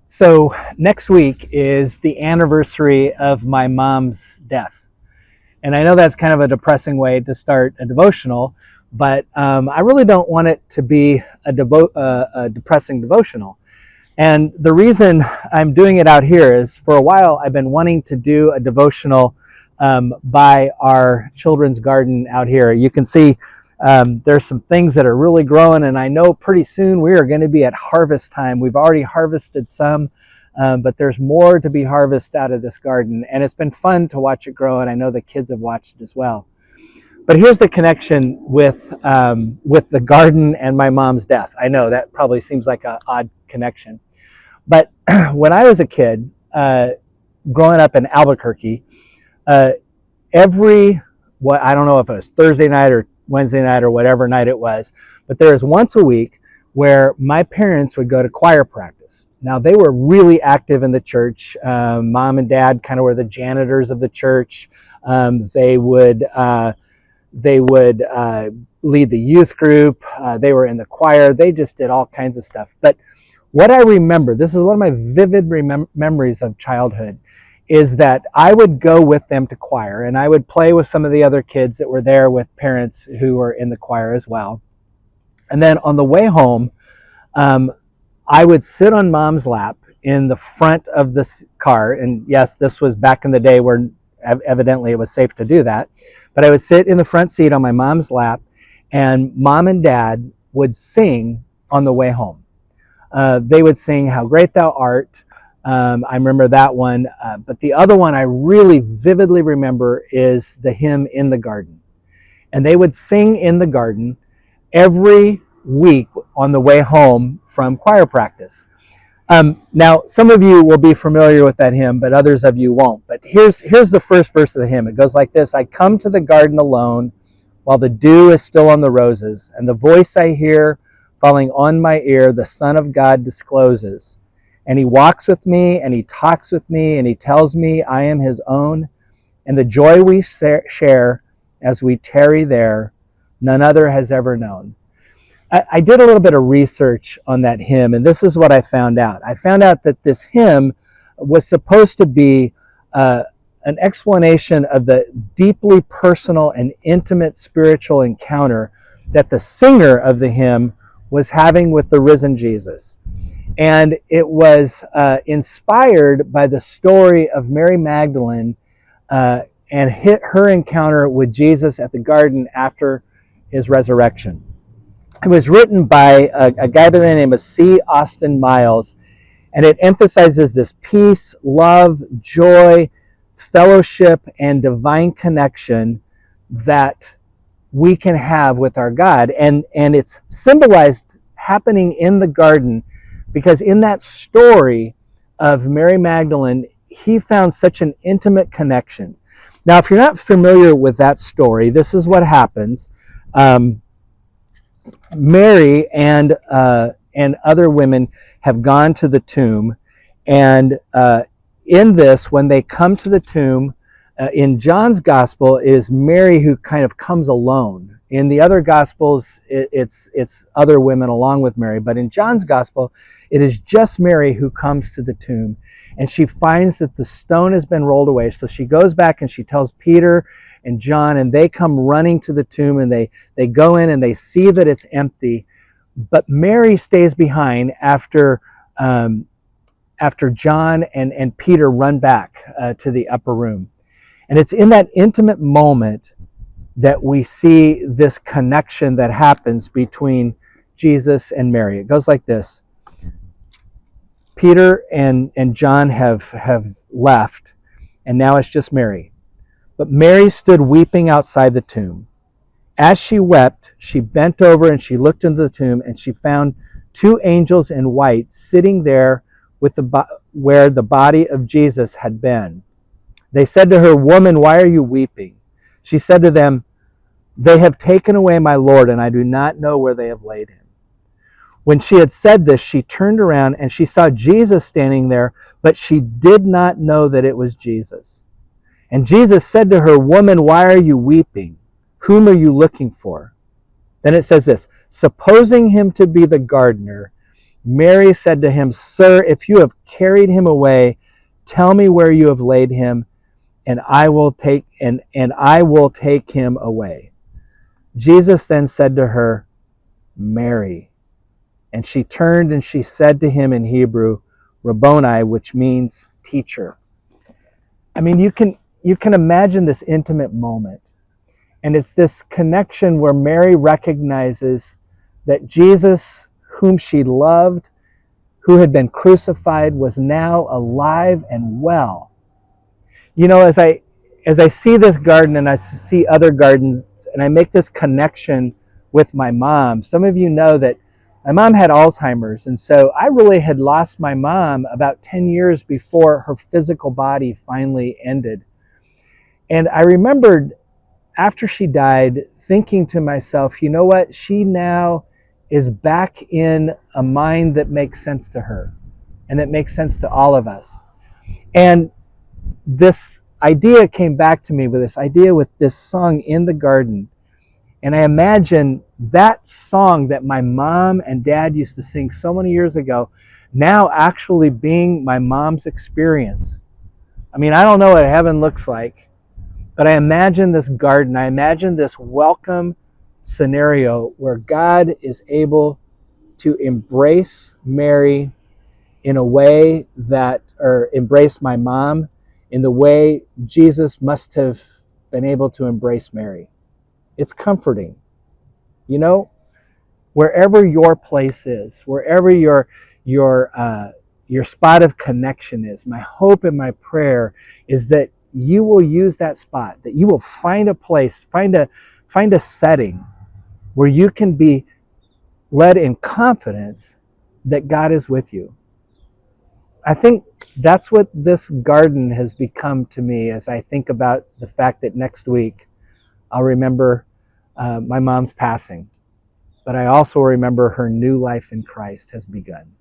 So next week is the anniversary of my mom's death. And I know that's kind of a depressing way to start a devotional, but I really don't want it to be a depressing devotional. And the reason I'm doing it out here is for a while I've been wanting to do a devotional by our children's garden out here. You can see there's some things that are really growing, and I know pretty soon we are going to be at harvest time. We've already harvested some, but there's more to be harvested out of this garden, and it's been fun to watch it grow, and I know the kids have watched it as well. But here's the connection with the garden and my mom's death. I know that probably seems like an odd connection, but when I was a kid, growing up in Albuquerque, I don't know if it was Thursday night or Wednesday night or whatever night it was, but there was once a week where my parents would go to choir practice. Now, they were really active in the church. Mom and dad kind of were the janitors of the church. They would lead the youth group. They were in the choir. They just did all kinds of stuff. But what I remember, this is one of my vivid memories of childhood, is that I would go with them to choir, and I would play with some of the other kids that were there with parents who were in the choir as well. And then on the way home, I would sit on mom's lap in the front of the car. And yes, this was back in the day where evidently it was safe to do that. But I would sit in the front seat on my mom's lap, and mom and dad would sing on the way home. They would sing "How Great Thou Art." I remember that one, but the other one I really vividly remember is the hymn "In the Garden." And they would sing in the garden every week on the way home from choir practice. Now, some of you will be familiar with that hymn, but others of you won't. But here's the first verse of the hymn. It goes like this: I come to the garden alone while the dew is still on the roses, and the voice I hear falling on my ear, the Son of God discloses. And he walks with me, and he talks with me, and he tells me I am his own. And the joy we share as we tarry there, none other has ever known. I did a little bit of research on that hymn, and this is what I found out. I found out that this hymn was supposed to be an explanation of the deeply personal and intimate spiritual encounter that the singer of the hymn was having with the risen Jesus. And it was inspired by the story of Mary Magdalene and her encounter with Jesus at the garden after his resurrection. It was written by a guy by the name of C. Austin Miles, and it emphasizes this peace, love, joy, fellowship, and divine connection that we can have with our God. And it's symbolized happening in the garden, because in that story of Mary Magdalene, he found such an intimate connection. Now, if you're not familiar with that story, this is what happens. Mary and other women have gone to the tomb, and in this, when they come to the tomb, in John's gospel, it is Mary who kind of comes alone. In the other gospels, it's other women along with Mary, but in John's gospel, it is just Mary who comes to the tomb, and she finds that the stone has been rolled away. So she goes back and she tells Peter and John, and they come running to the tomb, and they go in and they see that it's empty. But Mary stays behind after John and Peter run back to the upper room. And it's in that intimate moment that we see this connection that happens between Jesus and Mary. It goes like this: Peter and John have left, and now it's just Mary. But Mary stood weeping outside the tomb. As she wept, she bent over and she looked into the tomb, and she found two angels in white sitting there where the body of Jesus had been. They said to her, "Woman, why are you weeping?" She said to them, "They have taken away my Lord, and I do not know where they have laid him." When she had said this, she turned around and she saw Jesus standing there, but she did not know that it was Jesus. And Jesus said to her, "Woman, why are you weeping? Whom are you looking for?" Then it says this: supposing him to be the gardener, Mary said to him, Sir, if you have carried him away, tell me where you have laid him, and I will take him away. Jesus then said to her, Mary. And she turned and she said to him in Hebrew, Rabboni, which means teacher. I mean, you can imagine this intimate moment. And it's this connection where Mary recognizes that Jesus, whom she loved, who had been crucified, was now alive and well. You know, as I see this garden and I see other gardens and I make this connection with my mom, some of you know that my mom had Alzheimer's, and so I really had lost my mom about 10 years before her physical body finally ended. And I remembered after she died thinking to myself, you know what, she now is back in a mind that makes sense to her and that makes sense to all of us. And this idea came back to me with this song in the garden. And I imagine that song that my mom and dad used to sing so many years ago now actually being my mom's experience. I mean, I don't know what heaven looks like, but I imagine this garden, I imagine this welcome scenario where God is able to embrace Mary in a way that, or embrace my mom in the way Jesus must have been able to embrace Mary. It's comforting. You know, wherever your place is, wherever your spot of connection is, my hope and my prayer is that you will use that spot, that you will find a place, find a setting where you can be led in confidence that God is with you. I think that's what this garden has become to me as I think about the fact that next week I'll remember my mom's passing, but I also remember her new life in Christ has begun.